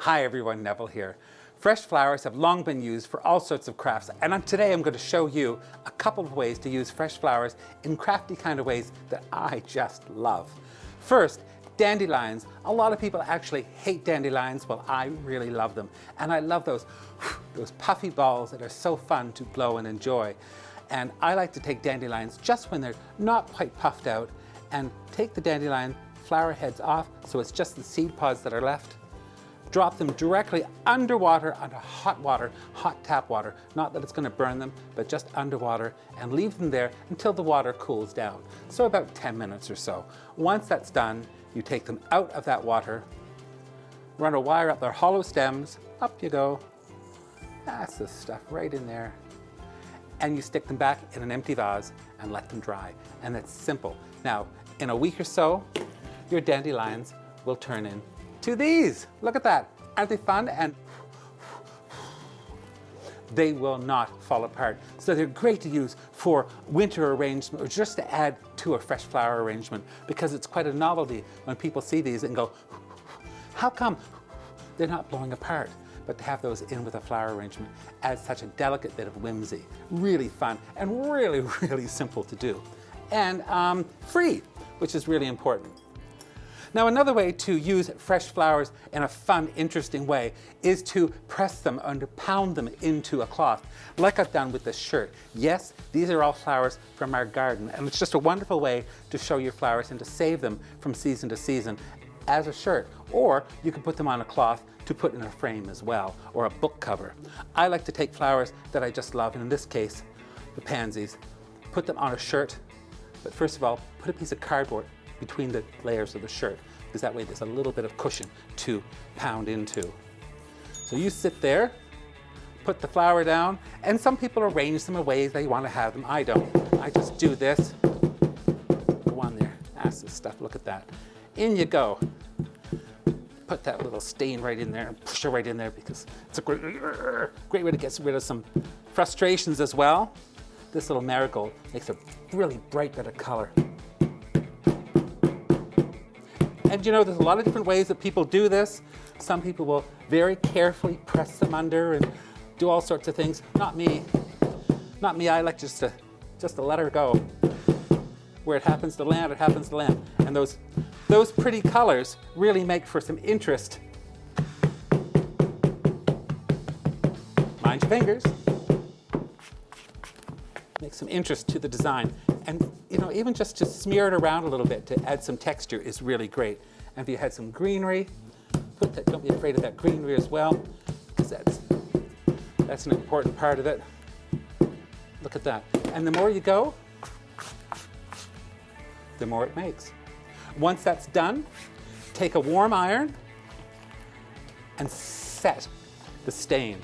Hi everyone, Neville here. Fresh flowers have long been used for all sorts of crafts, and today I'm going to show you a couple of ways to use fresh flowers in crafty kind of ways that I just love. First, dandelions. A lot of people actually hate dandelions, well I really love them. And I love those puffy balls that are so fun to blow and enjoy. And I like to take dandelions just when they're not quite puffed out and take the dandelion flower heads off so it's just the seed pods that are left. Drop them directly underwater, under hot tap water. Not that it's going to burn them, but just underwater, and leave them there until the water cools down. So about 10 minutes or so. Once that's done, you take them out of that water, run a wire up their hollow stems, up you go. That's the stuff right in there. And you stick them back in an empty vase and let them dry. And it's simple. Now, in a week or so, your dandelions will turn into these. Look at that. Aren't they fun? And they will not fall apart. So they're great to use for winter arrangement or just to add to a fresh flower arrangement, because it's quite a novelty when people see these and go, how come they're not blowing apart? But to have those in with a flower arrangement adds such a delicate bit of whimsy. Really fun and really, really simple to do. And free, which is really important. Now, another way to use fresh flowers in a fun, interesting way is to press them and to pound them into a cloth, like I've done with this shirt. Yes, these are all flowers from our garden, and it's just a wonderful way to show your flowers and to save them from season to season as a shirt. Or you can put them on a cloth to put in a frame as well, or a book cover. I like to take flowers that I just love, and in this case, the pansies, put them on a shirt, but first of all, put a piece of cardboard between the layers of the shirt, because that way there's a little bit of cushion to pound into. So you sit there, put the flower down, and some people arrange them in ways they want to have them. I don't. I just do this. Go on there. That's the stuff. Look at that. In you go. Put that little stain right in there and push it right in there, because it's a great way to get rid of some frustrations as well. This little marigold makes a really bright bit of color. And you know, there's a lot of different ways that people do this. Some people will very carefully press them under and do all sorts of things. Not me. Not me. I like just to let her go. Where it happens to land, it happens to land. And those pretty colors really make for some interest. Mind your fingers. Make some interest to the design. And you know, even just to smear it around a little bit to add some texture is really great. And if you had some greenery, put that, don't be afraid of that greenery as well, because that's an important part of it. Look at that. And the more you go, the more it makes. Once that's done, take a warm iron and set the stain.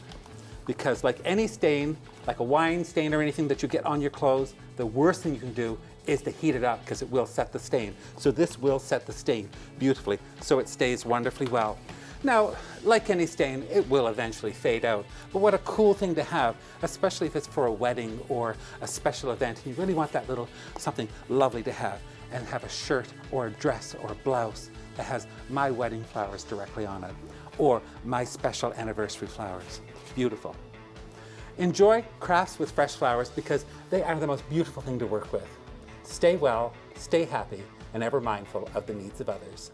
Because like any stain, like a wine stain or anything that you get on your clothes, the worst thing you can do is to heat it up, because it will set the stain. So this will set the stain beautifully, so it stays wonderfully well. Now, like any stain, it will eventually fade out. But what a cool thing to have, especially if it's for a wedding or a special event. You really want that little something lovely to have, and have a shirt or a dress or a blouse that has my wedding flowers directly on it, or my special anniversary flowers. Beautiful. Enjoy crafts with fresh flowers, because they are the most beautiful thing to work with. Stay well, stay happy, and ever mindful of the needs of others.